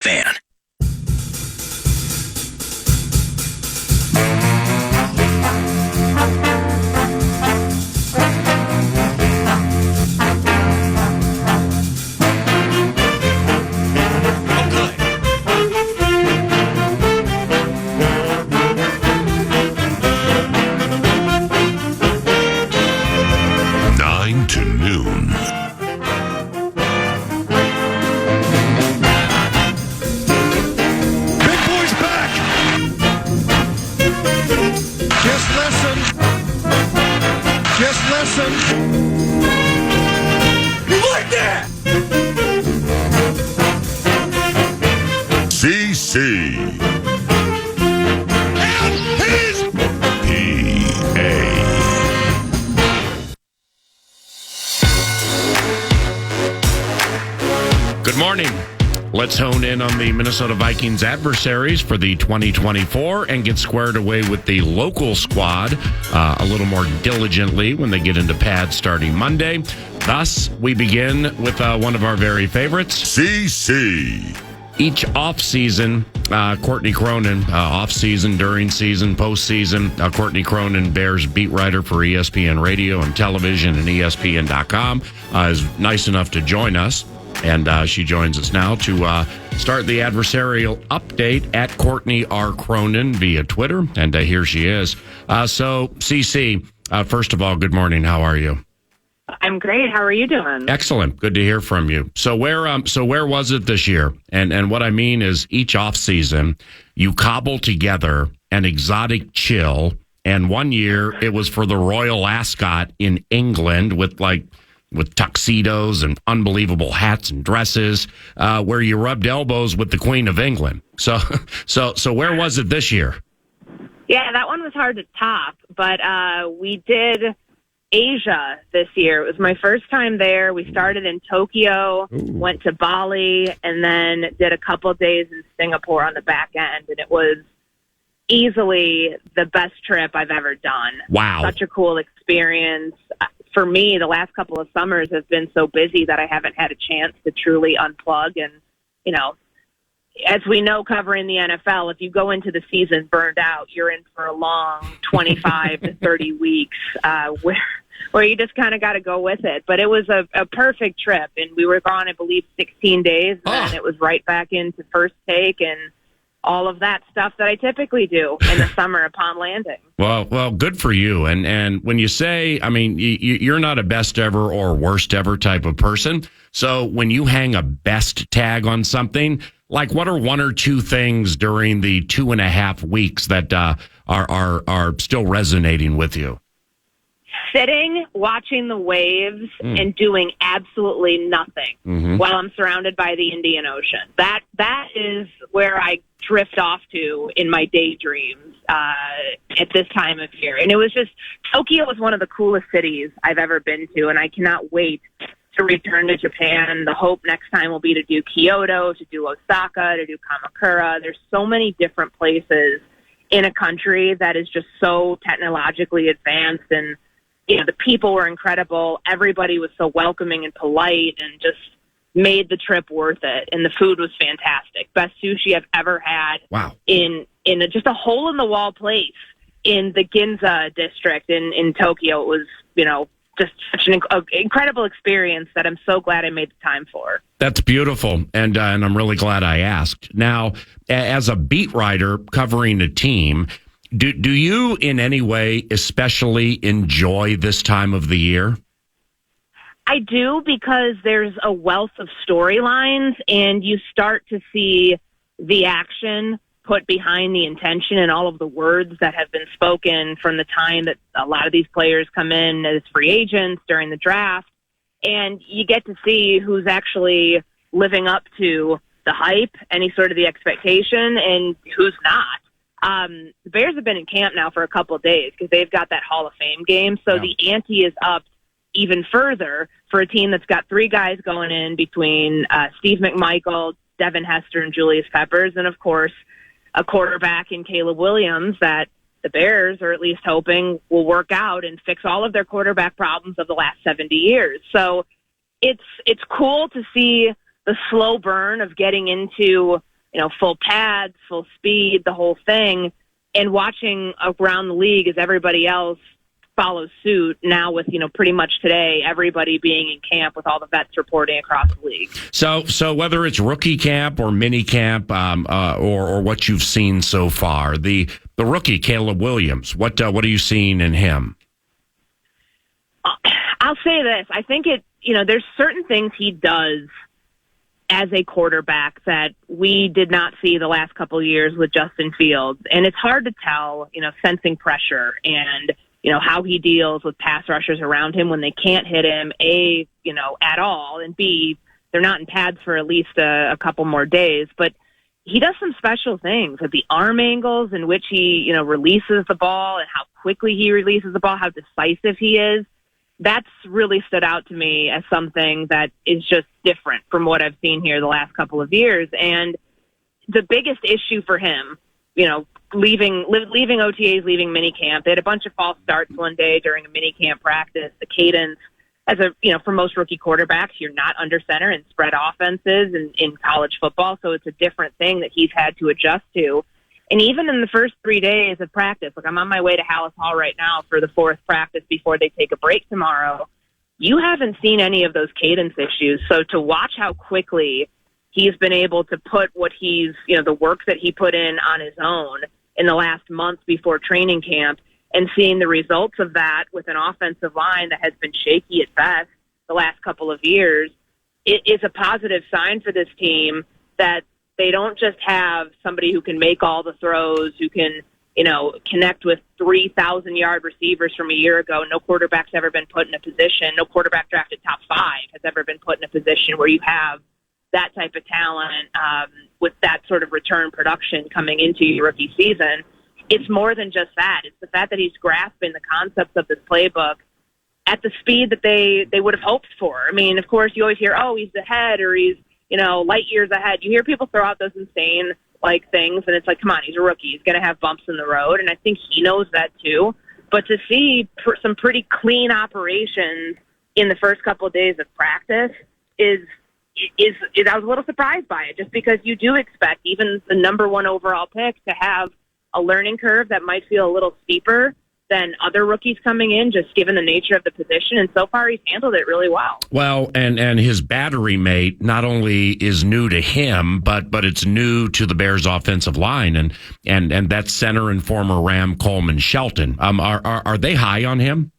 KFAN. To noon. Big boy's back. Just listen. Just listen. You like that? CC. And he's PA. Good morning. Let's hone in on the Minnesota Vikings adversaries for the 2024 and get squared away with the local squad a little more diligently when they get into pads starting Monday. Thus, we begin with one of our very favorites. CC. Each offseason, Courtney Cronin, offseason, during season, postseason, Courtney Cronin, Bears beat writer for ESPN Radio and Television and ESPN.com, is nice enough to join us. And she joins us now to start the adversarial update at Courtney R. Cronin via Twitter. And here she is. So, CC, first of all, good morning. How are you? I'm great. How are you doing? Excellent. Good to hear from you. So where was it this year? And what I mean is each off season, you cobble together an exotic chill. And one year it was for the Royal Ascot in England with tuxedos and unbelievable hats and dresses, where you rubbed elbows with the Queen of England. So where was it this year? Yeah, that one was hard to top, but we did Asia this year. It was my first time there. We started in Tokyo, went to Bali, and then did a couple days in Singapore on the back end, and it was easily the best trip I've ever done. Wow. Such a cool experience. For me, the last couple of summers have been so busy that I haven't had a chance to truly unplug. And, you know, as we know, covering the NFL, if you go into the season burned out, you're in for a long 25 to 30 weeks where you just kind of got to go with it. But it was a perfect trip, and we were gone, I believe, 16 days, and it was right back into First Take and all of that stuff that I typically do in the summer upon landing. Well, good for you. And when you say, I mean, you're not a best ever or worst ever type of person. So when you hang a best tag on something, like what are one or two things during the 2.5 weeks that are still resonating with you? Sitting, watching the waves, and doing absolutely nothing while I'm surrounded by the Indian Ocean. That is where I drift off to in my daydreams at this time of year. And it was just, Tokyo was one of the coolest cities I've ever been to, and I cannot wait to return to Japan. The hope next time will be to do Kyoto, to do Osaka, to do Kamakura. There's so many different places in a country that is just so technologically advanced, and you know, the people were incredible. Everybody was so welcoming and polite and just made the trip worth it. And the food was fantastic. Best sushi I've ever had. Wow. In just a hole-in-the-wall place in the Ginza district in Tokyo. It was, you know, just such an incredible experience that I'm so glad I made the time for. That's beautiful, and I'm really glad I asked. Now, as a beat writer covering a team, do you in any way especially enjoy this time of the year? I do, because there's a wealth of storylines, and you start to see the action put behind the intention and all of the words that have been spoken from the time that a lot of these players come in as free agents during the draft. And you get to see who's actually living up to the hype, any sort of the expectation, and who's not. The Bears have been in camp now for a couple of days because they've got that Hall of Fame game. So the ante is up even further for a team that's got three guys going in between Steve McMichael, Devin Hester, and Julius Peppers, and, of course, a quarterback in Caleb Williams that the Bears are at least hoping will work out and fix all of their quarterback problems of the last 70 years. So it's cool to see the slow burn of getting into full pads, full speed, the whole thing, and watching around the league as everybody else follows suit now with, pretty much today, everybody being in camp with all the vets reporting across the league. So whether it's rookie camp or mini camp, or what you've seen so far, the rookie, Caleb Williams, what are you seeing in him? I'll say this. I think there's certain things he does as a quarterback that we did not see the last couple of years with Justin Fields. And it's hard to tell, sensing pressure and, how he deals with pass rushers around him when they can't hit him, A, at all, and B, they're not in pads for at least a couple more days. But he does some special things with the arm angles in which he, releases the ball and how quickly he releases the ball, how decisive he is. That's really stood out to me as something that is just different from what I've seen here the last couple of years. And the biggest issue for him, leaving OTAs, leaving minicamp, they had a bunch of false starts one day during a minicamp practice. The cadence, for most rookie quarterbacks, you're not under center in spread offenses in college football, so it's a different thing that he's had to adjust to. And even in the first 3 days of practice, I'm on my way to Hallis Hall right now for the fourth practice before they take a break tomorrow, you haven't seen any of those cadence issues. So to watch how quickly he's been able to put what he's, the work that he put in on his own in the last month before training camp, and seeing the results of that with an offensive line that has been shaky at best the last couple of years, it is a positive sign for this team that they don't just have somebody who can make all the throws, who can, connect with 3,000-yard receivers from a year ago. No quarterback's ever been put in a position, no quarterback drafted top 5 has ever been put in a position where you have that type of talent with that sort of return production coming into your rookie season. It's more than just that. It's the fact that he's grasping the concepts of this playbook at the speed that they would have hoped for. I mean, of course, you always hear, he's ahead or he's, light years ahead. You hear people throw out those insane, things, and it's like, come on, he's a rookie. He's going to have bumps in the road, and I think he knows that too. But to see some pretty clean operations in the first couple of days of practice is I was a little surprised by it, just because you do expect even the number 1 overall pick to have a learning curve that might feel a little steeper than other rookies coming in, just given the nature of the position. And so far, he's handled it really well. Well, and his battery mate not only is new to him, but it's new to the Bears' offensive line, and that's center and former Ram Coleman Shelton. Are they high on him?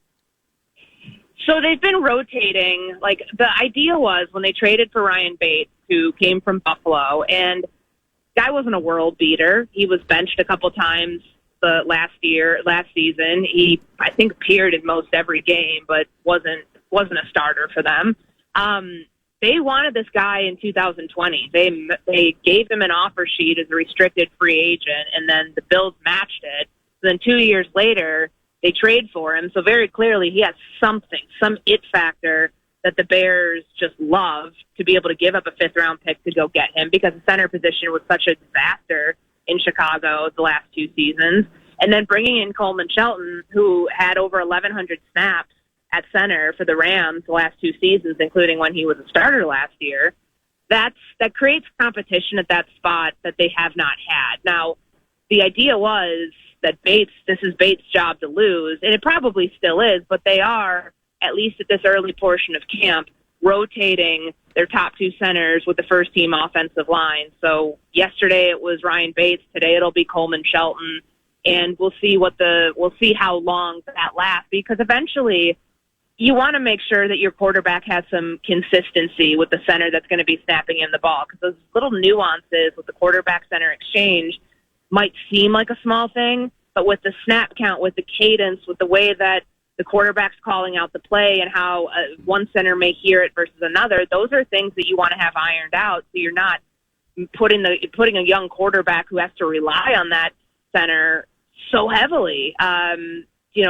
So they've been rotating. The idea was when they traded for Ryan Bates, who came from Buffalo, and guy wasn't a world beater. He was benched a couple times last season. He, I think, appeared in most every game, but wasn't a starter for them. They wanted this guy in 2020. They gave him an offer sheet as a restricted free agent, and then the Bills matched it. So then 2 years later, they trade for him. So very clearly, he has some it factor that the Bears just love to be able to give up a 5th-round pick to go get him, because the center position was such a disaster in Chicago the last 2 seasons. And then bringing in Coleman Shelton, who had over 1,100 snaps at center for the Rams the last 2 seasons, including when he was a starter last year, that creates competition at that spot that they have not had. Now, the idea was that this is Bates' job to lose, and it probably still is, but they are, at least at this early portion of camp, rotating their top 2 centers with the first-team offensive line. So yesterday it was Ryan Bates. Today it'll be Coleman Shelton, and we'll see how long that lasts, because eventually you want to make sure that your quarterback has some consistency with the center that's going to be snapping in the ball, because those little nuances with the quarterback-center exchange might seem like a small thing, but with the snap count, with the cadence, with the way that the quarterback's calling out the play and how one center may hear it versus another, those are things that you want to have ironed out, so you're not putting a young quarterback who has to rely on that center so heavily. You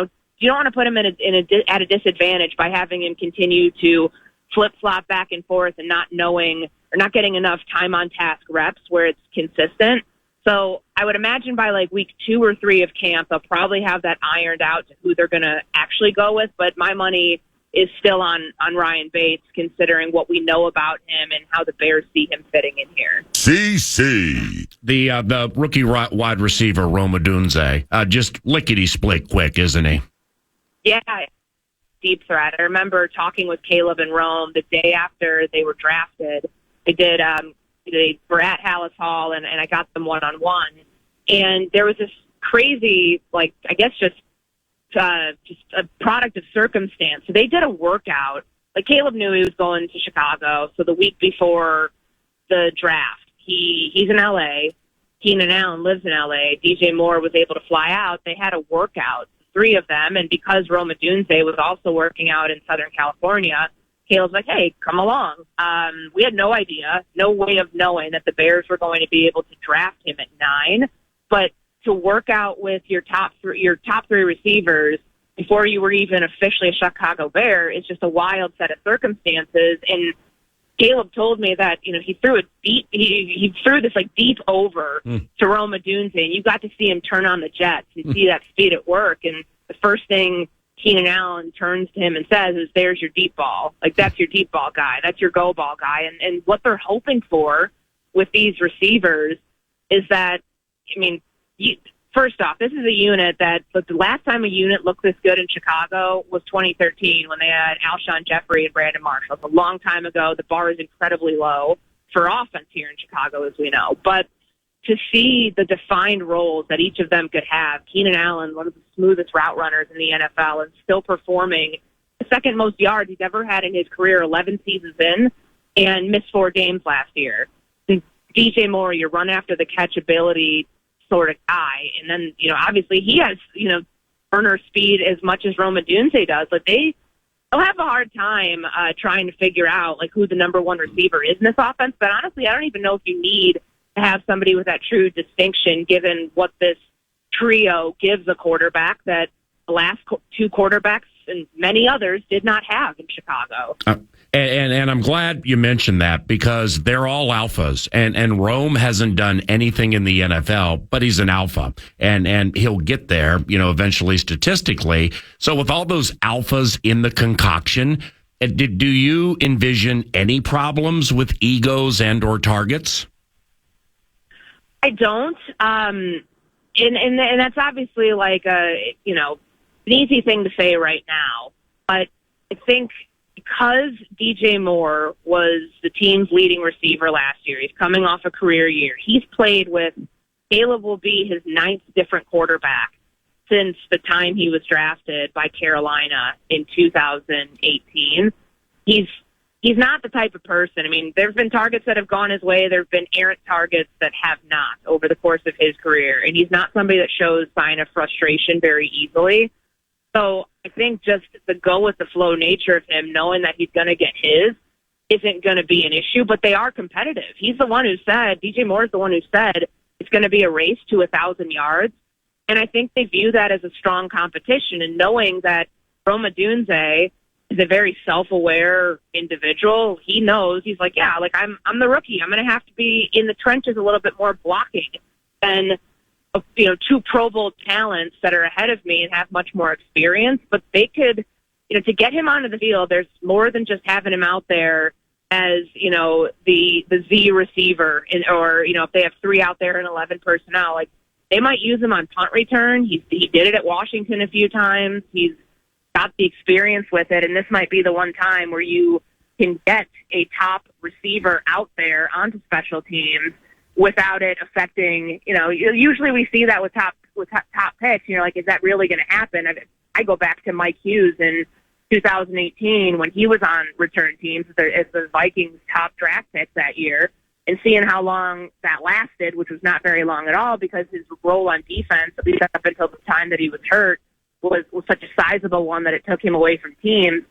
don't want to put him at a disadvantage by having him continue to flip-flop back and forth and not knowing or not getting enough time on task reps where it's consistent. So I would imagine by week 2 or 3 of camp, they'll probably have that ironed out to who they're going to actually go with. But my money is still on Ryan Bates, considering what we know about him and how the Bears see him fitting in here. CC. The rookie wide receiver, Rome Odunze, just lickety-split quick, isn't he? Yeah, deep threat. I remember talking with Caleb and Rome the day after they were drafted. They were at Hallis Hall, and I got them one-on-one. And there was this crazy, just a product of circumstance. So they did a workout. Like, Caleb knew he was going to Chicago, so the week before the draft, he's in L.A., Keenan Allen lives in L.A., DJ Moore was able to fly out. They had a workout, three of them, and because Rome Odunze was also working out in Southern California, Caleb's like, hey, come along. We had no idea, no way of knowing that the Bears were going to be able to draft him at 9, but to work out with your top three receivers before you were even officially a Chicago Bear is just a wild set of circumstances. And Caleb told me that, he threw a deep, he threw this deep over to Rome Odunze, and you got to see him turn on the jets and see that speed at work. And the first thing Keenan Allen turns to him and says is, there's your deep ball. That's your deep ball guy. That's your go ball guy. And what they're hoping for with these receivers is that, first off, this is a unit that the last time a unit looked this good in Chicago was 2013 when they had Alshon Jeffrey and Brandon Marshall. It's a long time ago. The bar is incredibly low for offense here in Chicago, as we know. But to see the defined roles that each of them could have, Keenan Allen, one of the smoothest route runners in the NFL, and still performing the second most yards he's ever had in his career, 11 seasons in, and missed 4 games last year. DJ Moore, your run after the catch ability sort of guy. And then, obviously he has, burner speed as much as Rome Odunze does. But they'll have a hard time trying to figure out who the number one receiver is in this offense. But honestly, I don't even know if you need to have somebody with that true distinction, given what this trio gives a quarterback that the last 2 quarterbacks and many others did not have in Chicago. And I'm glad you mentioned that, because they're all alphas, and Rome hasn't done anything in the NFL, but he's an alpha, and he'll get there, eventually statistically. So with all those alphas in the concoction, do you envision any problems with egos and or targets? I don't. And that's obviously an easy thing to say right now, but I think because DJ Moore was the team's leading receiver last year, he's coming off a career year. He's played with, Caleb will be his 9th different quarterback since the time he was drafted by Carolina in 2018. He's not the type of person. There have been targets that have gone his way. There have been errant targets that have not over the course of his career. And he's not somebody that shows sign of frustration very easily. So I think just the go-with-the-flow nature of him, knowing that he's going to get his, isn't going to be an issue. But they are competitive. He's the one who said, DJ Moore is the one who said, it's going to be a race to 1,000 yards. And I think they view that as a strong competition. And knowing that Rome Odunze is a very self-aware individual, he knows, he's like, I'm the rookie. I'm going to have to be in the trenches a little bit more blocking than 2 Pro Bowl talents that are ahead of me and have much more experience. But they could, to get him onto the field, there's more than just having him out there as, the Z receiver, or if they have 3 out there and 11 personnel, they might use him on punt return. He did it at Washington a few times. He's got the experience with it, and this might be the one time where you can get a top receiver out there onto special teams without it affecting, usually we see that with top picks. Is that really going to happen? I go back to Mike Hughes in 2018 when he was on return teams as the Vikings' top draft pick that year, and seeing how long that lasted, which was not very long at all, because his role on defense, at least up until the time that he was hurt, was such a sizable one that it took him away from teams.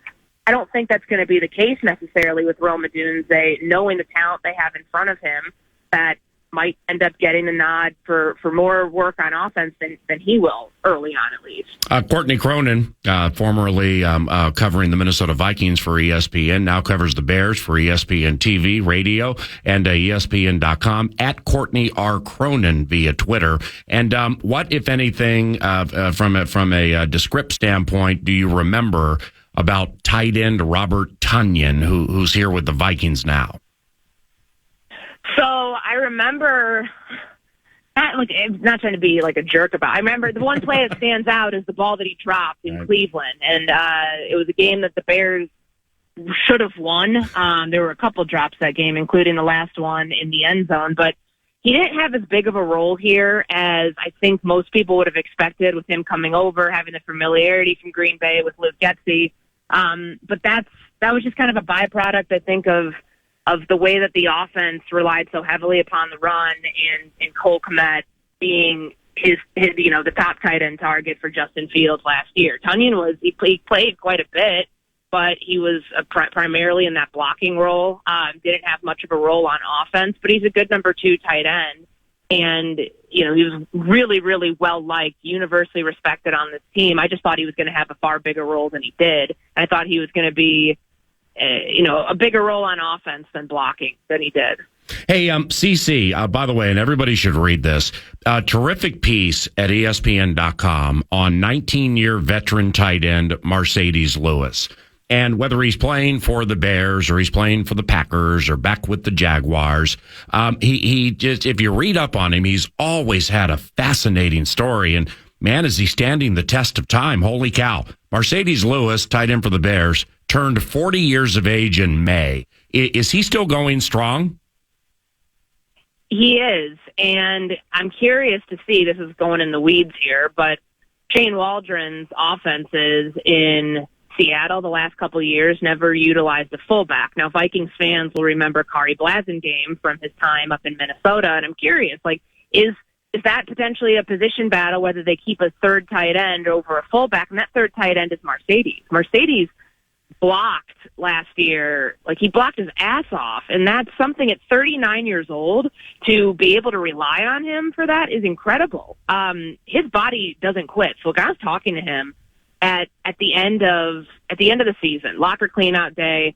I don't think that's going to be the case necessarily with Rome Odunze, knowing the talent they have in front of him, that might end up getting a nod for more work on offense than he will early on, at least. Courtney Cronin, formerly covering the Minnesota Vikings for ESPN, now covers the Bears for ESPN TV, radio, and ESPN.com, at Courtney R. Cronin via Twitter. And what, if anything, from a Descript standpoint, do you remember about tight end Robert Tonyan, who's here with the Vikings now. So I remember, not trying to be like a jerk about it. I remember the one play that stands out is the ball that he dropped in Cleveland. And it was a game that the Bears should have won. There were a couple drops that game, including the last one in the end zone. But he didn't have as big of a role here as I think most people would have expected with him coming over, having the familiarity from Green Bay with Luke Getsy. But that was just kind of a byproduct, I think, of the way that the offense relied so heavily upon the run and Cole Kmet being his the top tight end target for Justin Fields last year. Tonyan he played quite a bit, but he was primarily in that blocking role. Didn't have much of a role on offense, but he's a good number 2 tight end. And, he was really, really well-liked, universally respected on this team. I just thought he was going to have a far bigger role than he did. I thought he was going to be, a bigger role on offense than blocking than he did. Hey, CC, by the way, and everybody should read this, terrific piece at ESPN.com on 19-year veteran tight end Mercedes Lewis. And whether he's playing for the Bears or he's playing for the Packers or back with the Jaguars, he just, if you read up on him, he's always had a fascinating story. And man, is he standing the test of time? Holy cow. Mercedes Lewis, tight end for the Bears, turned 40 years of age in May. Is he still going strong? He is. And I'm curious to see, this is going in the weeds here, but Shane Waldron's offenses in Seattle the last couple of years never utilized a fullback. Now, Vikings fans will remember Kari Blasingame from his time up in Minnesota, and I'm curious, is that potentially a position battle, whether they keep a third tight end over a fullback? And that third tight end is Mercedes. Mercedes blocked last year, he blocked his ass off, and that's something at 39 years old to be able to rely on him for that is incredible. His body doesn't quit. So I was talking to him at the end of the season, locker cleanout day.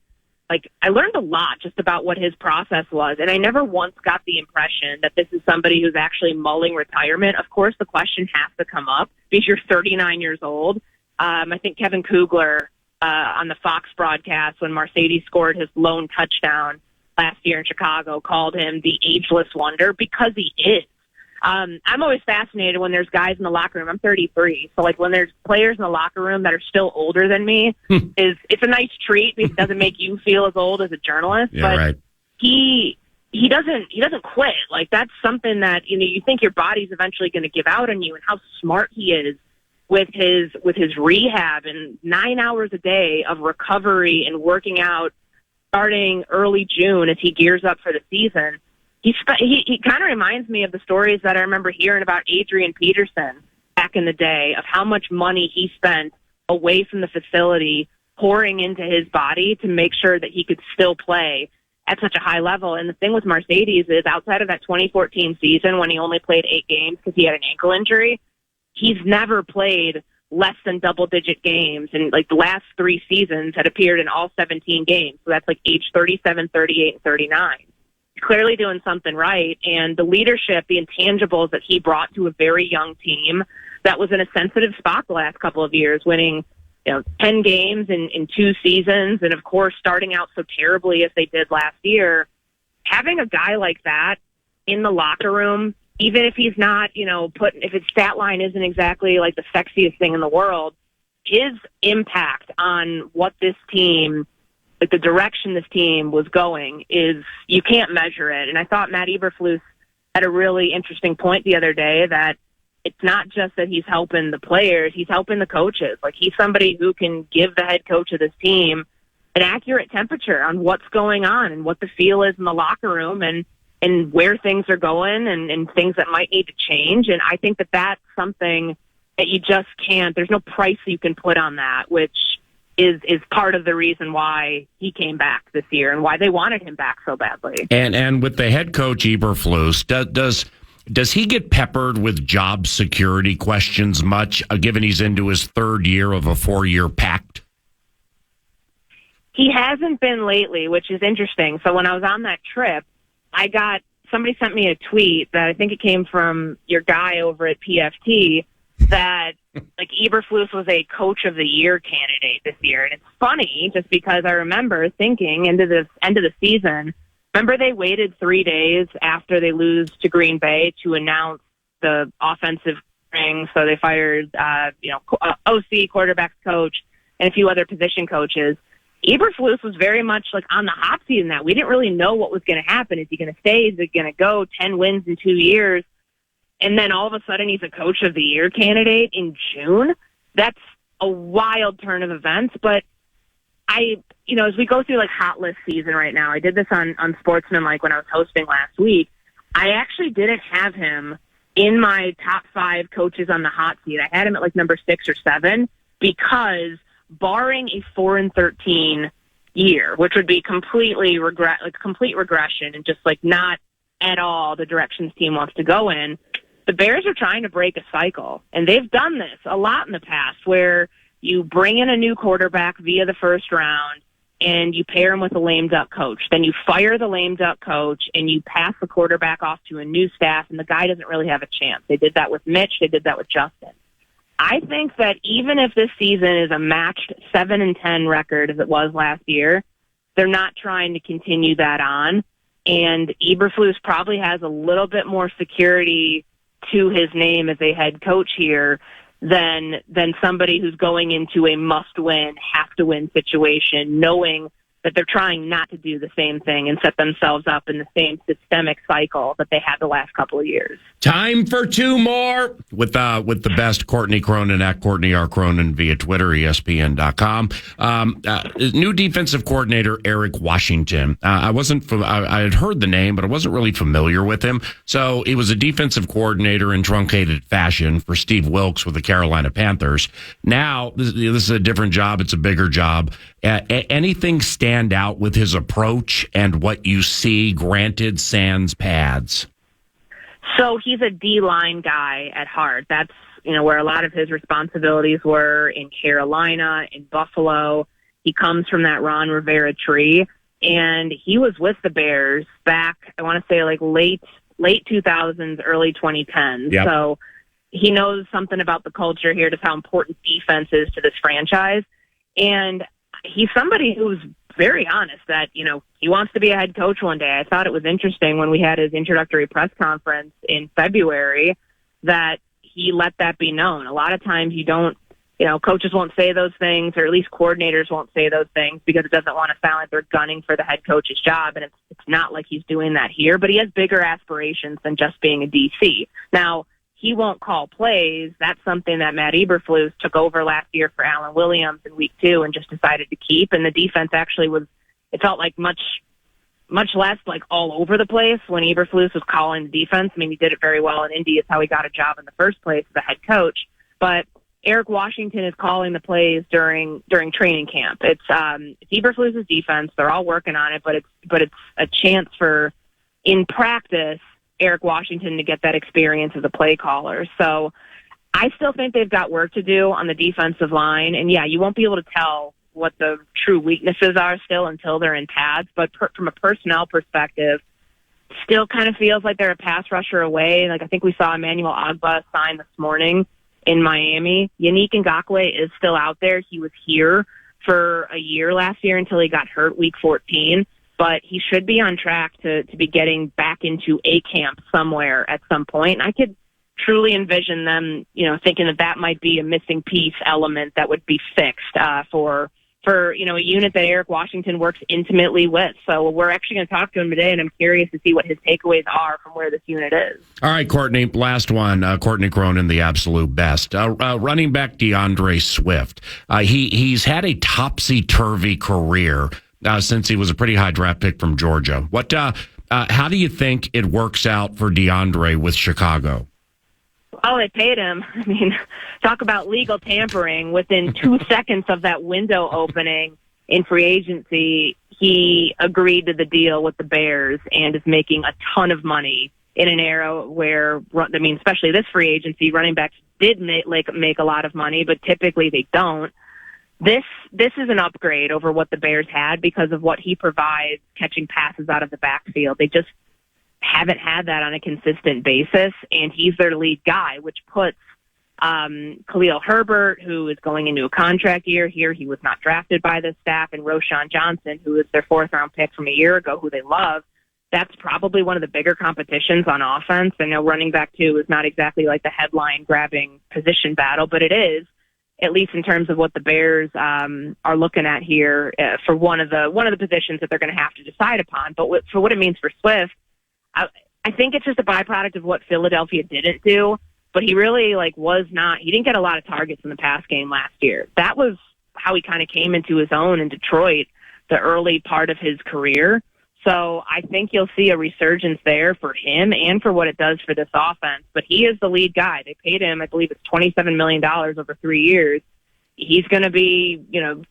I learned a lot just about what his process was, and I never once got the impression that this is somebody who's actually mulling retirement. Of course, the question has to come up because you're 39 years old. I think Kevin Kugler on the Fox broadcast, when Mercedes scored his lone touchdown last year in Chicago, called him the ageless wonder, because he is. I'm always fascinated when there's guys in the locker room. I'm 33, so when there's players in the locker room that are still older than me, it's a nice treat because it doesn't make you feel as old as a journalist. Yeah, but right. He doesn't quit. That's something that you think your body's eventually going to give out on you, and how smart he is with his rehab and 9 hours a day of recovery and working out starting early June as he gears up for the season. He kind of reminds me of the stories that I remember hearing about Adrian Peterson back in the day, of how much money he spent away from the facility pouring into his body to make sure that he could still play at such a high level. And the thing with Mercedes is, outside of that 2014 season when he only played 8 games because he had an ankle injury, he's never played less than double-digit games. And the last 3 seasons had appeared in all 17 games. So that's age 37, 38, and 39. Clearly doing something right. And the leadership, the intangibles that he brought to a very young team that was in a sensitive spot the last couple of years, winning 10 games in 2 seasons, and of course starting out so terribly as they did last year. Having a guy like that in the locker room, even if he's not, if his stat line isn't exactly the sexiest thing in the world, his impact on what this team, the direction this team was going, is, you can't measure it. And I thought Matt Eberflus had a really interesting point the other day, that it's not just that he's helping the players, he's helping the coaches. He's somebody who can give the head coach of this team an accurate temperature on what's going on and what the feel is in the locker room, and where things are going and things that might need to change. And I think that that's something that you just can't, there's no price you can put on that, which is part of the reason why he came back this year and why they wanted him back so badly. And with the head coach Eberflus, does he get peppered with job security questions much, given he's into his 3rd year of a 4-year pact? He hasn't been lately, which is interesting. So when I was on that trip, somebody sent me a tweet that I think it came from your guy over at PFT, that like Eberflus was a Coach of the Year candidate this year. And it's funny just because I remember thinking into the end of the season, remember they waited 3 days after they lose to Green Bay to announce the offensive ring. So they fired, OC, quarterbacks coach, and a few other position coaches. Eberflus was very much like on the hot seat in that. We didn't really know what was going to happen. Is he going to stay? Is it going to go 10 wins in 2 years? And then all of a sudden he's a Coach of the Year candidate in June. That's a wild turn of events. But as we go through like hot list season right now, I did this on Sportsman, when I was hosting last week. I actually didn't have him in my top 5 coaches on the hot seat. I had him at number 6 or 7 because barring a 4-13 year, which would be complete regression and just not at all the direction this team wants to go in, the Bears are trying to break a cycle. And they've done this a lot in the past where you bring in a new quarterback via the first round and you pair him with a lame duck coach. Then you fire the lame duck coach and you pass the quarterback off to a new staff and the guy doesn't really have a chance. They did that with Mitch. They did that with Justin. I think that even if this season is a matched 7-10 record as it was last year, they're not trying to continue that on. And Eberflus probably has a little bit more security to his name as a head coach here than somebody who's going into a must-win, have-to-win situation, knowing that they're trying not to do the same thing and set themselves up in the same systemic cycle that they had the last couple of years. Time for 2 more with the best Courtney Cronin at Courtney R. Cronin via Twitter, ESPN.com. New defensive coordinator Eric Washington. I had heard the name, but I wasn't really familiar with him. So he was a defensive coordinator in truncated fashion for Steve Wilkes with the Carolina Panthers. Now this is a different job. It's a bigger job. Anything stand out with his approach and what you see, granted sans pads? So he's a D-line guy at heart. That's, where a lot of his responsibilities were in Carolina, in Buffalo. He comes from that Ron Rivera tree, and he was with the Bears back, I want to say late 2000s, early 2010s. Yep. So he knows something about the culture here, just how important defense is to this franchise. And he's somebody who's very honest that, he wants to be a head coach one day. I thought it was interesting when we had his introductory press conference in February that he let that be known. A lot of times you don't, coaches won't say those things, or at least coordinators won't say those things because it doesn't want to sound like they're gunning for the head coach's job. And it's not like he's doing that here, but he has bigger aspirations than just being a DC. Now, he won't call plays. That's something that Matt Eberflus took over last year for Alan Williams in week 2 and just decided to keep. And the defense actually it felt like much less all over the place when Eberflus was calling the defense. I mean, he did it very well in Indy. It's how he got a job in the first place as a head coach. But Eric Washington is calling the plays during training camp. It's Eberflus's defense. They're all working on it, but it's a chance for, in practice, Eric Washington to get that experience as a play caller. So I still think they've got work to do on the defensive line. And yeah, you won't be able to tell what the true weaknesses are still until they're in pads. But from a personnel perspective, still kind of feels like they're a pass rusher away. I think we saw Emmanuel Ogbah sign this morning in Miami. Yannick Ngakoue is still out there. He was here for a year last year until he got hurt week 14. But he should be on track to be getting back into a camp somewhere at some point. And I could truly envision them, thinking that might be a missing piece element that would be fixed for a unit that Eric Washington works intimately with. So we're actually going to talk to him today, and I'm curious to see what his takeaways are from where this unit is. All right, Courtney, last one. Courtney Cronin, the absolute best. Running back DeAndre Swift. He's had a topsy-turvy career since he was a pretty high draft pick from Georgia. How do you think it works out for DeAndre with Chicago? Well, they paid him. I mean, talk about legal tampering. Within 2 seconds of that window opening in free agency, he agreed to the deal with the Bears and is making a ton of money in an era where, especially this free agency, running backs did make a lot of money, but typically they don't. This is an upgrade over what the Bears had because of what he provides catching passes out of the backfield. They just haven't had that on a consistent basis, and he's their lead guy, which puts Khalil Herbert, who is going into a contract year here. He was not drafted by the staff. And Roshan Johnson, who is their 4th-round pick from a year ago, who they love. That's probably one of the bigger competitions on offense. I know running back 2 is not exactly like the headline-grabbing position battle, but it is, at least in terms of what the Bears are looking at here for one of the positions that they're going to have to decide upon. But for what it means for Swift, I think it's just a byproduct of what Philadelphia didn't do. But he really he didn't get a lot of targets in the pass game last year. That was how he kind of came into his own in Detroit, the early part of his career. So I think you'll see a resurgence there for him and for what it does for this offense. But he is the lead guy. They paid him, I believe it's $27 million over 3 years. He's going to be,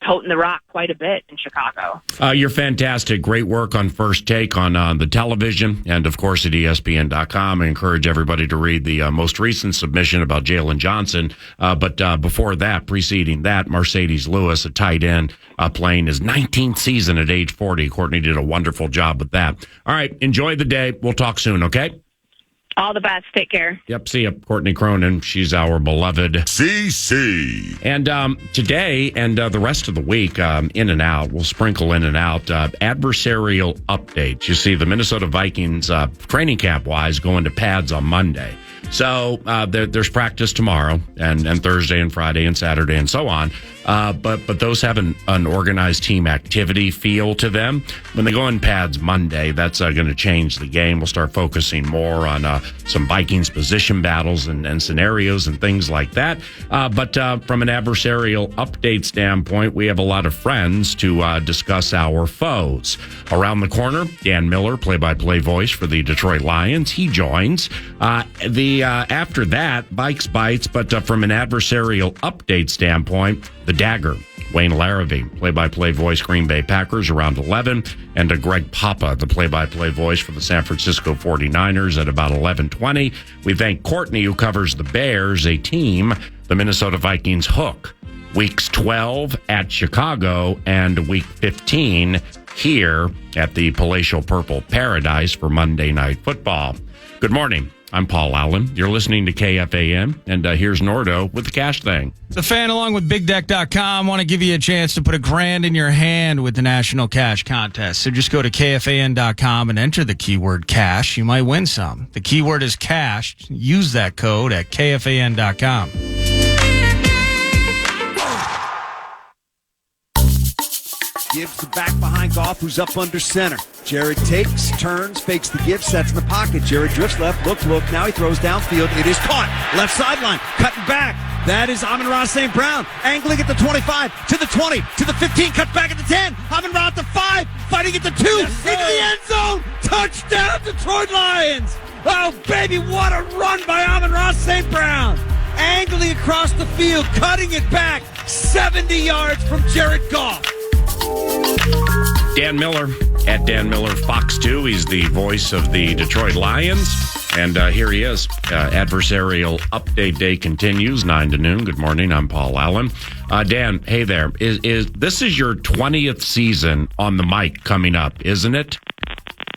toting the rock quite a bit in Chicago. You're fantastic. Great work on First Take on the television and, of course, at ESPN.com. I encourage everybody to read the most recent submission about Jalen Johnson. But before that, preceding that, Mercedes Lewis, a tight end, playing his 19th season at age 40. Courtney did a wonderful job with that. All right, enjoy the day. We'll talk soon, okay? All the best. Take care. Yep, see ya. Courtney Cronin. She's our beloved CC. And today and the rest of the week, in and out, we'll sprinkle in and out adversarial updates. You see, the Minnesota Vikings training camp-wise going to pads on Monday. So there's practice tomorrow and Thursday and Friday and Saturday and so on. But those have an organized team activity feel to them. When they go in pads Monday, that's going to change the game. We'll start focusing more on some Vikings position battles and scenarios and things like that. But from an adversarial update standpoint, we have a lot of friends to discuss our foes. Around the corner, Dan Miller, play-by-play voice for the Detroit Lions. He joins. After that, Bikes Bites, but from an adversarial update standpoint, the Dagger, Wayne Larrabee, play-by-play voice, Green Bay Packers, around 11, and Greg Papa, the play-by-play voice for the San Francisco 49ers, at about 11:20. We thank Courtney, who covers the Bears, a team, the Minnesota Vikings hook. Weeks 12 at Chicago and week 15 here at the Palatial Purple Paradise for Monday Night Football. Good morning. I'm Paul Allen. You're listening to KFAN, and here's Nordo with the Cash Thing. The fan, along with BigDeck.com, want to give you a chance to put $1,000 in your hand with the National Cash Contest. So just go to KFAN.com and enter the keyword cash. You might win some. The keyword is cash. Use that code at KFAN.com. Gives the back behind Goff, who's up under center. Jared takes, turns, fakes the give, sets in the pocket. Jared drifts left, look. Now he throws downfield. It is caught. Left sideline, cutting back. That is Amon-Ra St. Brown. Angling at the 25, to the 20, to the 15, cut back at the 10. Amon-Ra at the 5, fighting at the 2, into the end zone. Touchdown, Detroit Lions. Oh, baby, what a run by Amon-Ra St. Brown. Angling across the field, cutting it back, 70 yards from Jared Goff. Dan Miller, at Dan Miller Fox 2. He's the voice of the Detroit Lions. And here he is. Adversarial Update Day continues, 9 to noon. Good morning. I'm Paul Allen. Dan, hey there. This is your 20th season on the mic coming up, isn't it?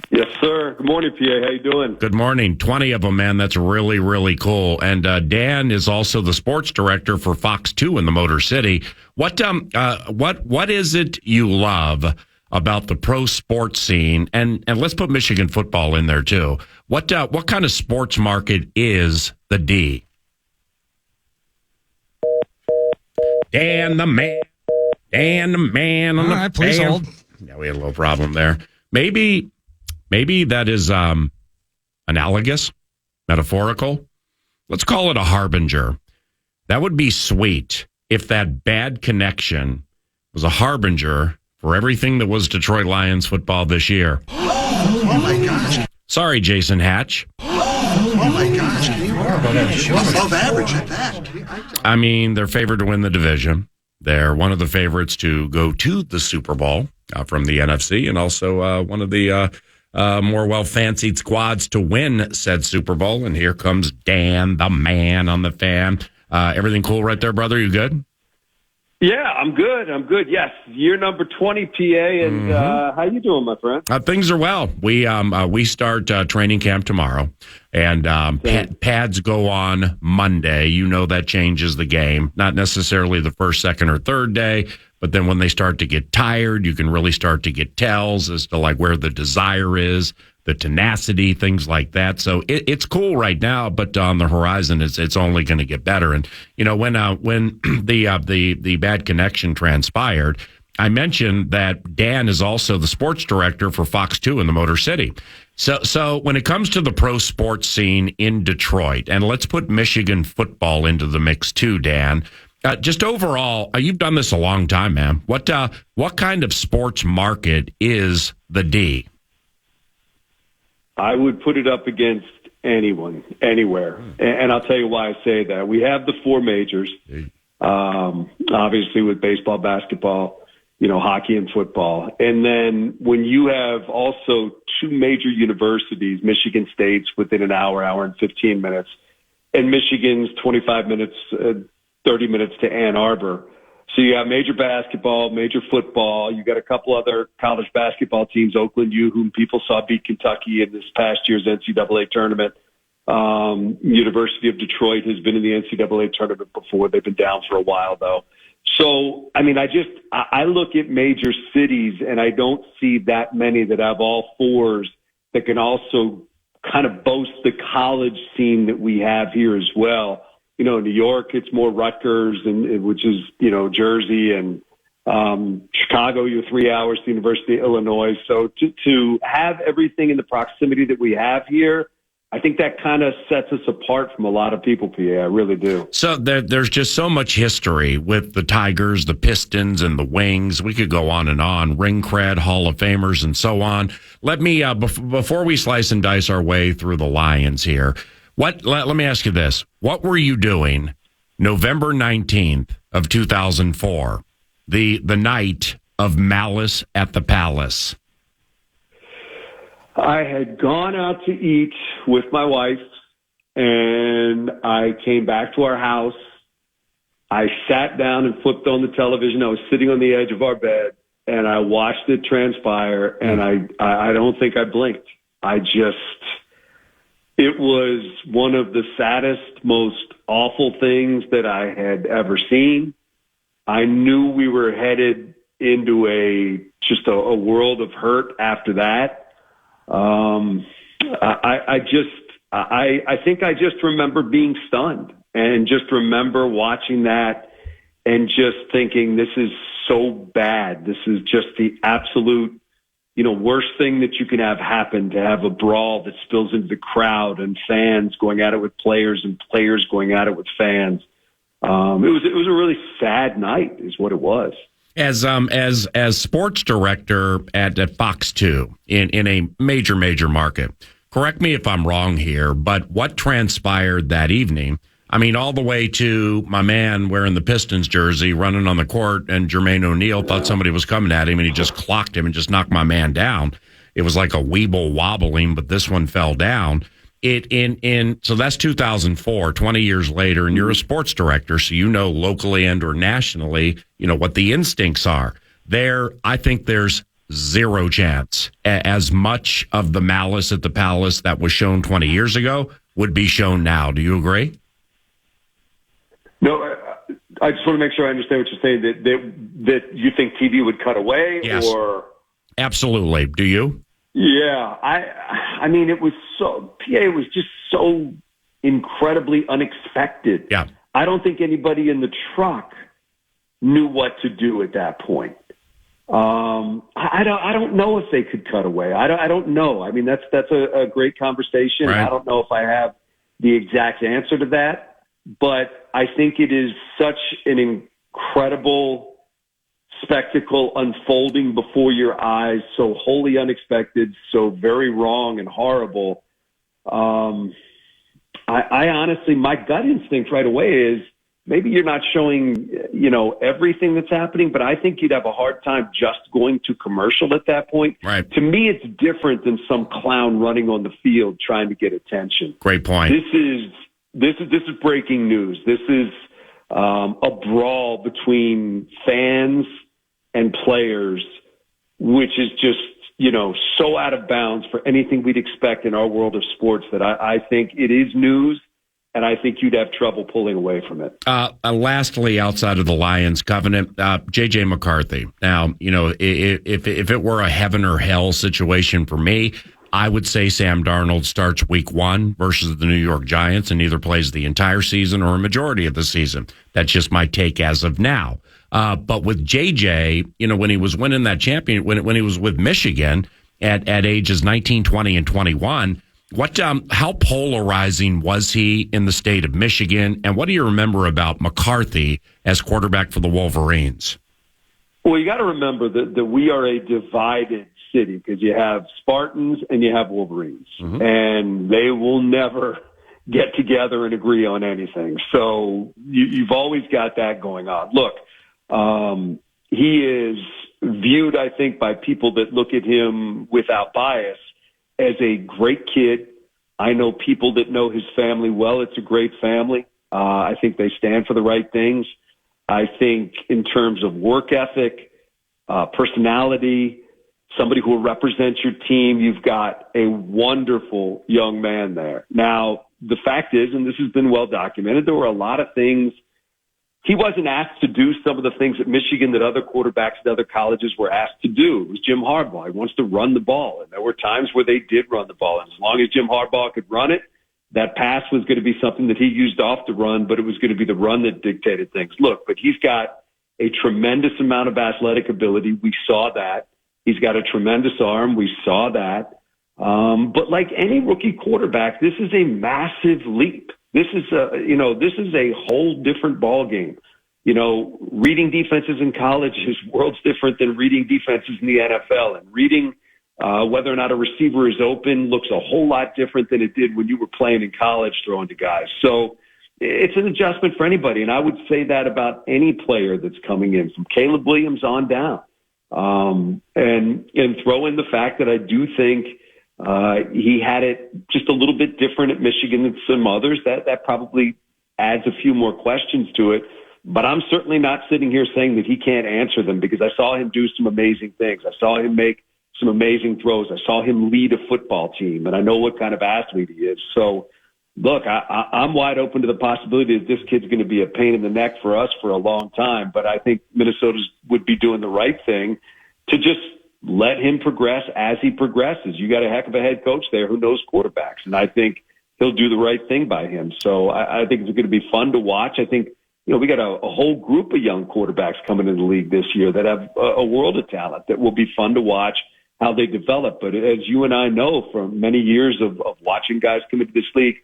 Yes, sir. Good morning, PA. How you doing? Good morning. 20 of them, man. That's really, really cool. And Dan is also the sports director for Fox 2 in the Motor City. What is it you love about the pro sports scene? And let's put Michigan football in there too. What kind of sports market is the D? Dan the man on All the right, please fan. hold. Yeah, we had a little problem there. Maybe that is analogous, metaphorical. Let's call it a harbinger. That would be sweet if that bad connection was a harbinger for everything that was Detroit Lions football this year. Oh my gosh. Sorry, Jason Hatch. Oh my gosh. Above average at that. I mean, they're favored to win the division. They're one of the favorites to go to the Super Bowl from the NFC, and also one of the more well-fancied squads to win said Super Bowl. And here comes Dan, the man on the fan. Everything cool right there, brother? You good? Yeah, I'm good. Yes, year number 20, PA. And how you doing, my friend? Things are well. We start training camp tomorrow, and pads go on Monday. You know that changes the game. Not necessarily the first, second, or third day, but then when they start to get tired, you can really start to get tells as to like where the desire is, the tenacity, things like that. So it's cool right now, but on the horizon, it's only going to get better. And you know, when the bad connection transpired, I mentioned that Dan is also the sports director for Fox 2 in the Motor City. So when it comes to the pro sports scene in Detroit, and let's put Michigan football into the mix too, Dan. Just overall, you've done this a long time, man. What kind of sports market is the D? I would put it up against anyone, anywhere. And I'll tell you why I say that. We have the four majors, obviously with baseball, basketball, hockey and football. And then when you have also two major universities, Michigan State's within an hour and 15 minutes, and Michigan's 25 minutes, 30 minutes to Ann Arbor. So you have major basketball, major football. You got a couple other college basketball teams, Oakland U, whom people saw beat Kentucky in this past year's NCAA tournament. University of Detroit has been in the NCAA tournament before. They've been down for a while, though. So, I mean, I look at major cities, and I don't see that many that have all fours that can also kind of boast the college scene that we have here as well. New York, it's more Rutgers, which is, Jersey, and Chicago, you're 3 hours to the University of Illinois. So to have everything in the proximity that we have here, I think that kind of sets us apart from a lot of people, PA. I really do. So there's just so much history with the Tigers, the Pistons, and the Wings. We could go on and on. Ring cred, Hall of Famers, and so on. Let me, before we slice and dice our way through the Lions here, let me ask you this. What were you doing November 19th of 2004, the night of Malice at the Palace? I had gone out to eat with my wife, and I came back to our house. I sat down and flipped on the television. I was sitting on the edge of our bed, and I watched it transpire, and I don't think I blinked. It was one of the saddest, most awful things that I had ever seen. I knew we were headed into a world of hurt after that. I think I just remember being stunned and just remember watching that and just thinking, this is so bad. This is just the absolute, worst thing that you can have happen, to have a brawl that spills into the crowd and fans going at it with players and players going at it with fans. It was a really sad night is what it was. As sports director at Fox 2 in a major market, correct me if I'm wrong here, but what transpired that evening? I mean, all the way to my man wearing the Pistons jersey, running on the court, and Jermaine O'Neal thought somebody was coming at him, and he just clocked him and just knocked my man down. It was like a weeble wobbling, but this one fell down. So that's 2004, 20 years later, and you're a sports director, so you know locally and or nationally, what the instincts are. I think there's zero chance as much of the malice at the Palace that was shown 20 years ago would be shown now. Do you agree? No, I just want to make sure I understand what you're saying, that you think TV would cut away? Yes. Or Absolutely. Do you? Yeah. I mean, it was just so incredibly unexpected. Yeah. I don't think anybody in the truck knew what to do at that point. I don't know if they could cut away. I don't know. I mean, that's a great conversation. Right. I don't know if I have the exact answer to that. But I think it is such an incredible spectacle unfolding before your eyes, so wholly unexpected, so very wrong and horrible. I honestly, my gut instinct right away is maybe you're not showing, everything that's happening, but I think you'd have a hard time just going to commercial at that point. Right. To me, it's different than some clown running on the field trying to get attention. Great point. This is breaking news. This is a brawl between fans and players, which is just, so out of bounds for anything we'd expect in our world of sports that I think it is news, and I think you'd have trouble pulling away from it. Lastly, outside of the Lions covenant, J.J. McCarthy. Now, if it were a heaven or hell situation for me, I would say Sam Darnold starts week 1 versus the New York Giants and either plays the entire season or a majority of the season. That's just my take as of now. But with JJ, when he was winning that champion, when he was with Michigan at ages 19, 20, and 21, how polarizing was he in the state of Michigan? And what do you remember about McCarthy as quarterback for the Wolverines? Well, you got to remember that we are a divided city because you have Spartans and you have Wolverines, and they will never get together and agree on anything. So you've always got that going on. Look, he is viewed, I think, by people that look at him without bias as a great kid. I know people that know his family well. It's a great family. I think they stand for the right things. I think in terms of work ethic, personality, somebody who will represent your team, you've got a wonderful young man there. Now, the fact is, and this has been well documented, there were a lot of things. He wasn't asked to do some of the things at Michigan that other quarterbacks at other colleges were asked to do. It was Jim Harbaugh. He wants to run the ball. And there were times where they did run the ball. And as long as Jim Harbaugh could run it, that pass was going to be something that he used off the run, but it was going to be the run that dictated things. Look, but he's got a tremendous amount of athletic ability. We saw that. He's got a tremendous arm. We saw that. But like any rookie quarterback, this is a massive leap. This is a whole different ball game. Reading defenses in college is worlds different than reading defenses in the NFL, and reading whether or not a receiver is open looks a whole lot different than it did when you were playing in college throwing to guys. So it's an adjustment for anybody, and I would say that about any player that's coming in, from Caleb Williams on down. And throw in the fact that I do think he had it just a little bit different at Michigan than some others. That probably adds a few more questions to it. But I'm certainly not sitting here saying that he can't answer them, because I saw him do some amazing things. I saw him make some amazing throws. I saw him lead a football team, and I know what kind of athlete he is. So, look, I'm wide open to the possibility that this kid's going to be a pain in the neck for us for a long time. But I think Minnesota would be doing the right thing to just let him progress as he progresses. You got a heck of a head coach there who knows quarterbacks, and I think he'll do the right thing by him. So I think it's going to be fun to watch. I think, we got a whole group of young quarterbacks coming in the league this year that have a world of talent that will be fun to watch how they develop. But as you and I know from many years of watching guys come into this league,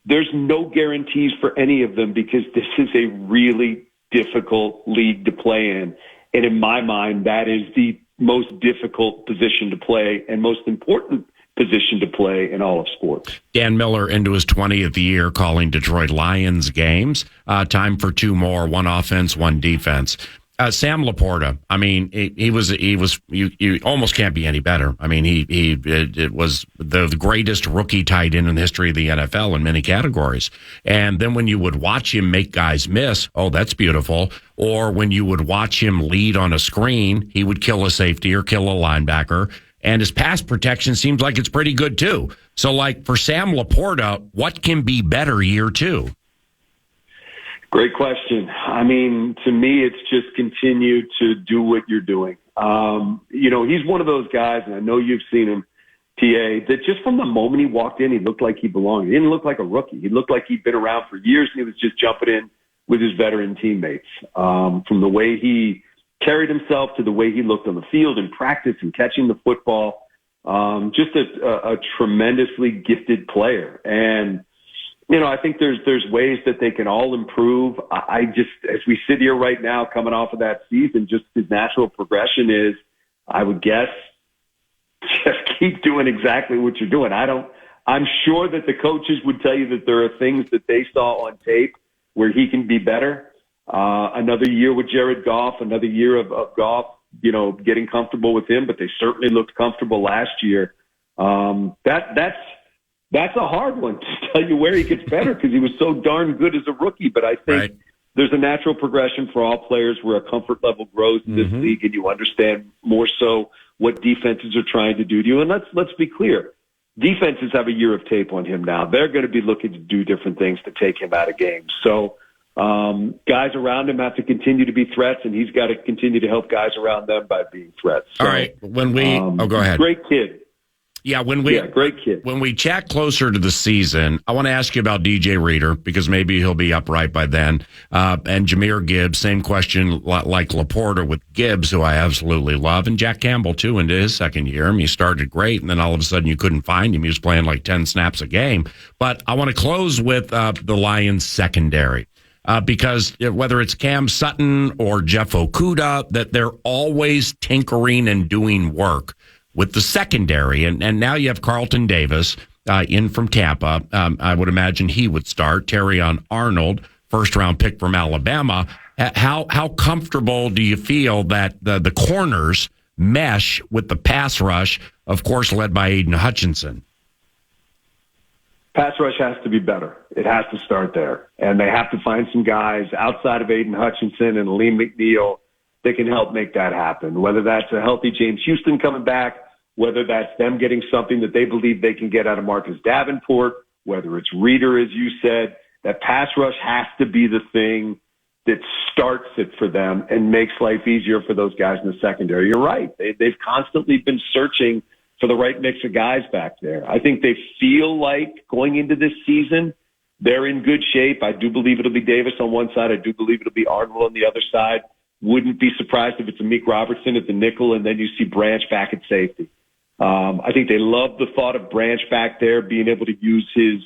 there's no guarantees for any of them, because this is a really difficult league to play in. And in my mind, that is the most difficult position to play and most important position to play in all of sports. Dan Miller into his 20th year calling Detroit Lions games. Time for 2 more, 1 offense, 1 defense. Sam Laporta, I mean, he was you almost can't be any better. I mean, it was the greatest rookie tight end in the history of the NFL in many categories. And then when you would watch him make guys miss, oh, that's beautiful. Or when you would watch him lead on a screen, he would kill a safety or kill a linebacker. And his pass protection seems like it's pretty good too. So, like, for Sam Laporta, what can be better year 2? Great question. I mean, to me, it's just continue to do what you're doing. He's one of those guys, and I know you've seen him, TA, that just from the moment he walked in, he looked like he belonged. He didn't look like a rookie. He looked like he'd been around for years, and he was just jumping in with his veteran teammates. From the way he carried himself to the way he looked on the field in practice and catching the football, just a tremendously gifted player. And I think there's ways that they can all improve. I just, as we sit here right now, coming off of that season, just his natural progression is, I would guess, just keep doing exactly what you're doing. I'm sure that the coaches would tell you that there are things that they saw on tape where he can be better. Another year with Jared Goff, another year of Goff, getting comfortable with him, but they certainly looked comfortable last year. That's a hard one to tell you where he gets better, because he was so darn good as a rookie. But I think there's a natural progression for all players where a comfort level grows in this league and you understand more so what defenses are trying to do to you. And let's be clear. Defenses have a year of tape on him now. They're going to be looking to do different things to take him out of games. So guys around him have to continue to be threats, and he's got to continue to help guys around them by being threats. So, all right. When we go ahead. Great kid. Yeah, great kid. When we chat closer to the season, I want to ask you about DJ Reader, because maybe he'll be upright by then. And Jahmyr Gibbs, same question like Laporta with Gibbs, who I absolutely love, and Jack Campbell, too, into his second year. I mean, he started great, and then all of a sudden you couldn't find him. He was playing like 10 snaps a game. But I want to close with the Lions secondary. Because whether it's Cam Sutton or Jeff Okudah, that they're always tinkering and doing work with the secondary. And now you have Carlton Davis in from Tampa. I would imagine he would start. Terrion Arnold, first-round pick from Alabama. How comfortable do you feel that the corners mesh with the pass rush, of course, led by Aiden Hutchinson? Pass rush has to be better. It has to start there. And they have to find some guys outside of Aiden Hutchinson and Lee McNeil that can help make that happen, whether that's a healthy James Houston coming back, whether that's them getting something that they believe they can get out of Marcus Davenport, whether it's Reader, as you said. That pass rush has to be the thing that starts it for them and makes life easier for those guys in the secondary. You're right. They've constantly been searching for the right mix of guys back there. I think they feel like going into this season, they're in good shape. I do believe it'll be Davis on one side. I do believe it'll be Arnold on the other side. Wouldn't be surprised if it's Amik Robertson at the nickel and then you see Branch back at safety. I think they love the thought of Branch back there being able to use his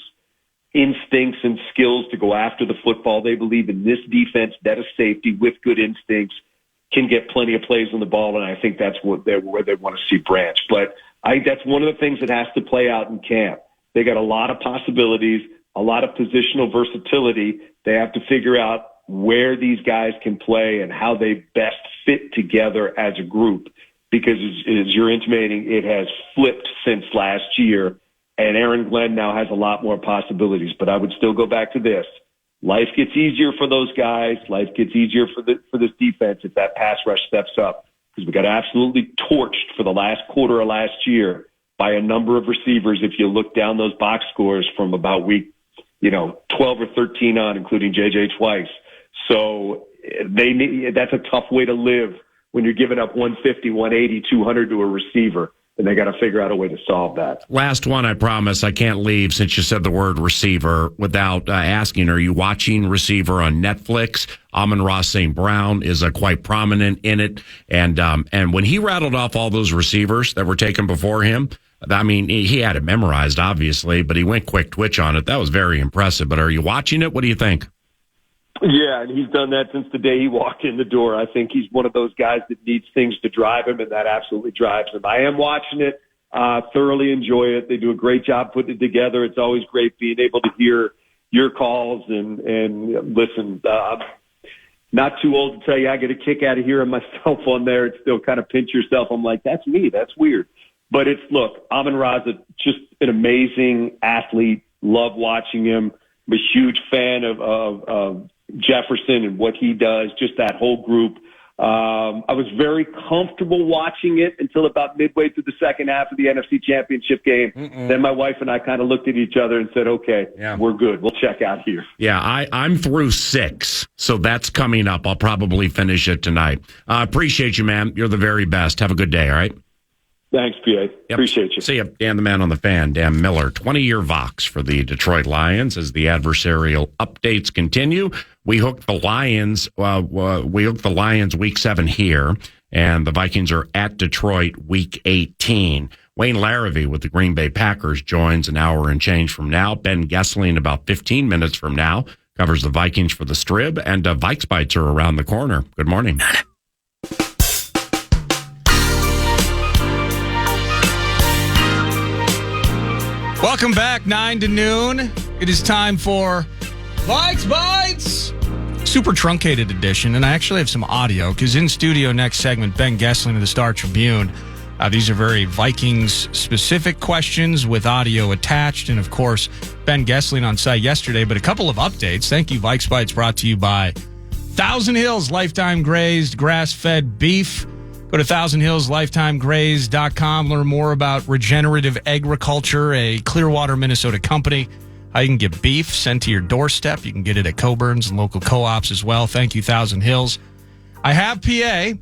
instincts and skills to go after the football. They believe in this defense that a safety with good instincts can get plenty of plays on the ball, and I think that's where they want to see Branch. But I think that's one of the things that has to play out in camp. They got a lot of possibilities, a lot of positional versatility. They have to figure out where these guys can play and how they best fit together as a group. Because as you're intimating, it has flipped since last year, and Aaron Glenn now has a lot more possibilities. But I would still go back to this. Life gets easier for those guys. Life gets easier for this defense if that pass rush steps up. Because we got absolutely torched for the last quarter of last year by a number of receivers. If you look down those box scores from about week, 12 or 13 on, including JJ twice. So that's a tough way to live when you're giving up 150, 180, 200 to a receiver. And they got to figure out a way to solve that. Last one, I promise. I can't leave since you said the word receiver without asking, are you watching Receiver on Netflix? Amon-Ra St. Brown is quite prominent in it. And when he rattled off all those receivers that were taken before him, I mean, he had it memorized, obviously, but he went quick twitch on it. That was very impressive. But are you watching it? What do you think? Yeah, and he's done that since the day he walked in the door. I think he's one of those guys that needs things to drive him, and that absolutely drives him. I am watching it, thoroughly enjoy it. They do a great job putting it together. It's always great being able to hear your calls and listen. I'm not too old to tell you I get a kick out of hearing myself on there. It's still kind of pinch yourself. I'm like, that's me. That's weird. But look, Amon-Ra's just an amazing athlete. Love watching him. I'm a huge fan of Jefferson and what he does, just that whole group. I was very comfortable watching it until about midway through the second half of the NFC Championship game. Then my wife and I kind of looked at each other and said, okay, we're good. We'll check out here. Yeah, I'm through 6, so that's coming up. I'll probably finish it tonight. Appreciate you, man. You're the very best. Have a good day, all right? Thanks, PA. Yep. Appreciate you. See you. Dan the Man on the Fan, Dan Miller. 20-year Vox for the Detroit Lions as the adversarial updates continue. We hooked the Lions. Week 7 here, and the Vikings are at Detroit week 18. Wayne Larrivee with the Green Bay Packers joins an hour and change from now. Ben Gessling about 15 minutes from now covers the Vikings for the Strib, and Vikes Bites are around the corner. Good morning. Welcome back, 9 to noon. It is time for Vikes Bites, super truncated edition. And I actually have some audio because in studio next segment, Ben Gessling of the Star Tribune. These are very Vikings-specific questions with audio attached. And, of course, Ben Gessling on site yesterday. But a couple of updates. Thank you, Vikes Bites, brought to you by Thousand Hills Lifetime Grazed Grass-Fed Beef. Go to thousandhillslifetimegrazed.com. Learn more about Regenerative Agriculture, a Clearwater, Minnesota company. How you can get beef sent to your doorstep. You can get it at Coburn's and local co-ops as well. Thank you, Thousand Hills. I have PA.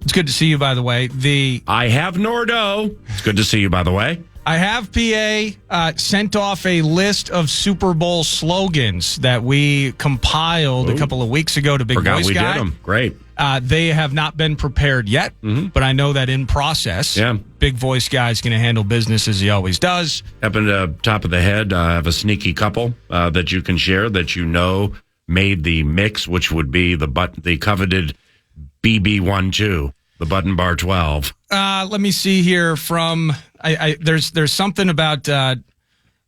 It's good to see you, by the way. I have Nordo. It's good to see you, by the way. I have PA sent off a list of Super Bowl slogans that we compiled a couple of weeks ago to Big Forgot Voice we Guy. did them. Great. They have not been prepared yet, but I know that in process, Big Voice Guy is going to handle business as he always does. Up in the top of the head, I have a sneaky couple that you can share that you know made the mix, which would be the coveted BB12, the Button Bar 12. Let me see here from there's something about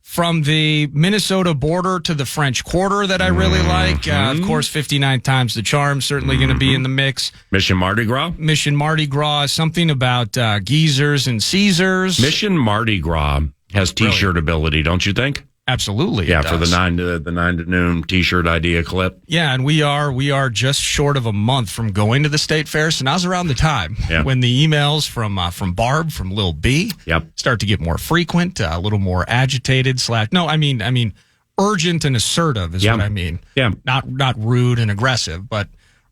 from the Minnesota border to the French Quarter that I really like. Of course, 59 times the charm certainly going to be in the mix. Mission Mardi Gras. Something about geezers and Caesars. Mission Mardi Gras has T-shirt ability, don't you think? Absolutely. Yeah, for the 9 to noon T-shirt idea clip. Yeah, and we are just short of a month from going to the state fair. So now's around the time when the emails from Barb, from Lil B, start to get more frequent, a little more agitated. I mean urgent and assertive is what I mean. Yeah, not rude and aggressive, but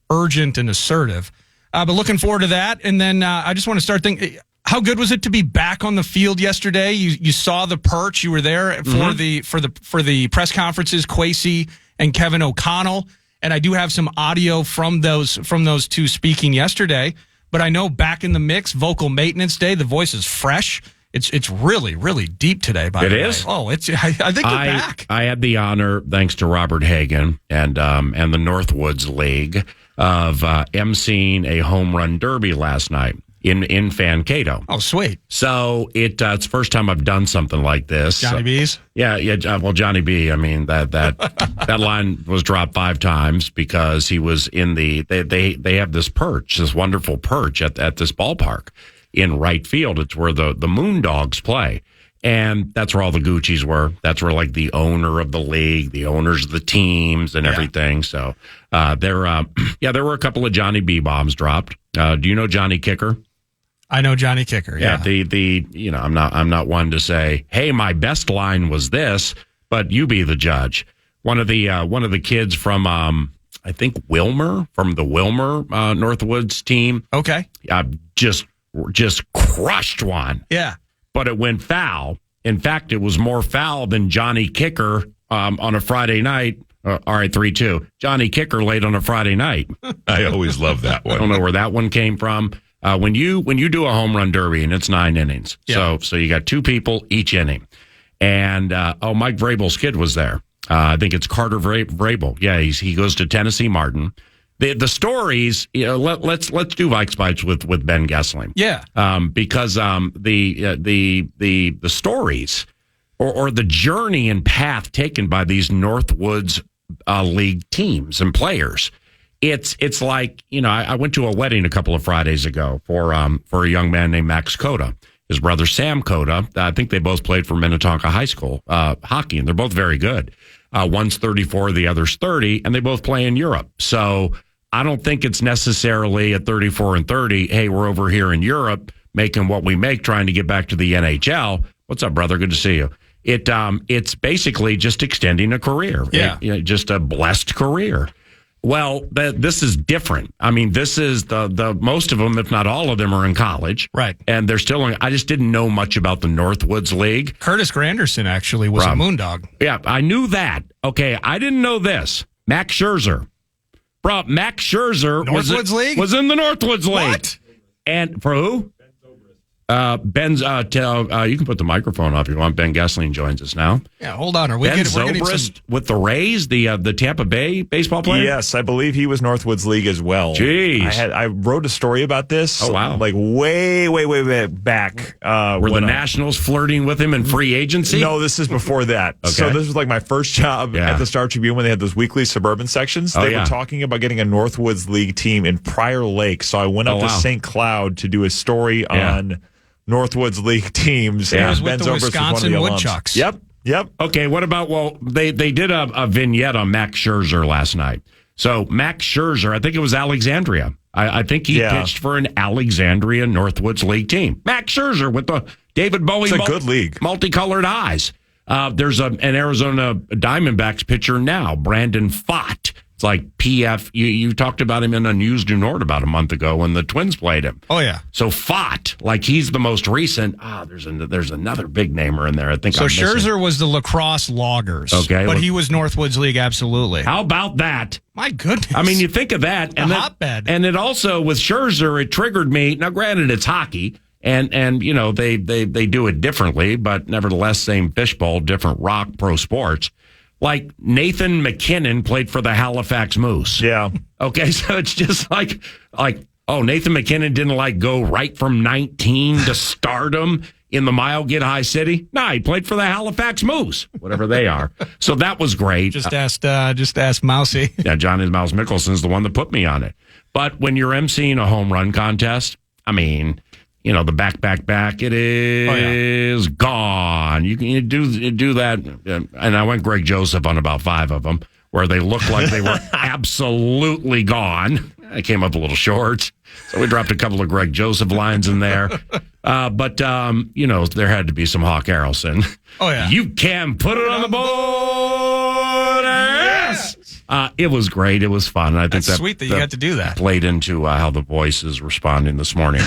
urgent and assertive. But looking forward to that. And then I just want to start thinking. How good was it to be back on the field yesterday? You saw the perch. You were there for the press conferences, Kwesi and Kevin O'Connell, and I do have some audio from those two speaking yesterday. But I know back in the mix, vocal maintenance day, the voice is fresh. It's really, really deep today. By the way, it is. Oh, I think they're back. I had the honor, thanks to Robert Hagan and the Northwoods League, of emceeing a home run derby last night in Fancato. Oh, sweet. So it's the first time I've done something like this. Johnny B's? Yeah. Well, Johnny B, I mean, that line was dropped 5 times because he was in they have this perch, this wonderful perch at this ballpark in right field. It's where the Moondogs play. And that's where all the Gucci's were. That's where, like, the owner of the league, the owners of the teams and everything. So there were a couple of Johnny B bombs dropped. Do you know Johnny Kicker? I know Johnny Kicker. Yeah. I'm not one to say, hey, my best line was this, but you be the judge. One of the kids from I think Wilmer, from the Wilmer Northwoods team. Okay. Just crushed one. Yeah. But it went foul. In fact, it was more foul than Johnny Kicker on a Friday night. All right, 3-2. Johnny Kicker late on a Friday night. I always love that one. I don't know where that one came from. When you do a home run derby and it's 9 innings, so you got 2 people each inning, and Mike Vrabel's kid was there. I think it's Carter Vrabel. Yeah, he goes to Tennessee Martin. The stories, let's do Vikes Bites with Ben Gessling. Yeah, because the stories or the journey and path taken by these Northwoods League teams and players. It's like, I went to a wedding a couple of Fridays ago for a young man named Max Cota. His brother Sam Cota, I think they both played for Minnetonka High School hockey, and they're both very good. One's 34, the other's 30, and they both play in Europe. So I don't think it's necessarily at 34 and 30, hey, we're over here in Europe making what we make, trying to get back to the NHL. What's up, brother? Good to see you. It's basically just extending a career. Yeah. Just a blessed career. Well, this is different. I mean, this is the most of them, if not all of them, are in college. Right. And they're still I just didn't know much about the Northwoods League. Curtis Granderson actually was a Moondog. Yeah, I knew that. Okay, I didn't know this. Max Scherzer. Bro, Max Scherzer was in the Northwoods League. What? And for who? Ben's, you can put the microphone off if you want. Ben Gessling joins us now. Yeah, hold on. Ben Zobrist with the Rays, the Tampa Bay baseball player? Yes, I believe he was Northwoods League as well. Jeez. I wrote a story about this. Oh, wow. Like way back. Were the Nationals flirting with him in free agency? No, this is before that. Okay. So this was like my first job at the Star Tribune when they had those weekly suburban sections. They were talking about getting a Northwoods League team in Prior Lake. So I went up to St. Cloud to do a story on Northwoods League teams. Yeah, and Ben Zobrist was one of the Woodchucks. Yep. Okay, what about, they did a vignette on Max Scherzer last night. So Max Scherzer, I think it was Alexandria. I think he pitched for an Alexandria Northwoods League team. Max Scherzer with the David Bowie good league. Multicolored eyes. There's an Arizona Diamondbacks pitcher now, Brandon Pfaadt. It's like PF. You talked about him in News Du Nord about a month ago when the Twins played him. Oh, yeah. So Pfaadt, like he's the most recent. There's another big namer in there. I think so. Scherzer was the Lacrosse Loggers. Okay. But he was Northwoods League, absolutely. How about that? My goodness. I mean, you think of that. And hotbed. And it also, with Scherzer, it triggered me. Now, granted, it's hockey. And you know, they do it differently, but nevertheless, same fishbowl, different rock, pro sports. Like Nathan McKinnon played for the Halifax Moose. Yeah. Okay, so it's just like, Nathan McKinnon didn't go right from 19 to stardom in the Mile Get High City. No, he played for the Halifax Moose, whatever they are. So that was great. Just ask Mousy. Yeah, Johnny Mouse Mickelson's the one that put me on it. But when you're emceeing a home run contest, I mean, you know, the back, it is gone. You can do that. And I went Greg Joseph on about 5 of them where they looked like they were absolutely gone. I came up a little short. So we dropped a couple of Greg Joseph lines in there. But you know, there had to be some Hawk Harrelson. Oh, yeah. You can put it on the board. Yes. It was great. It was fun. I think that's sweet that you got to do that. Played into how the voice is responding this morning.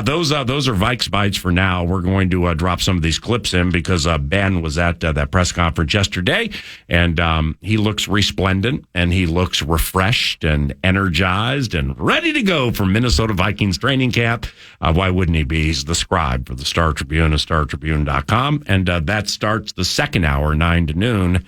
Those are Vikes Bites for now. We're going to drop some of these clips in because Ben was at that press conference yesterday, and he looks resplendent, and he looks refreshed and energized and ready to go for Minnesota Vikings training camp. Why wouldn't he be? He's the scribe for the Star Tribune at StarTribune.com, and that starts the second hour, 9 to noon,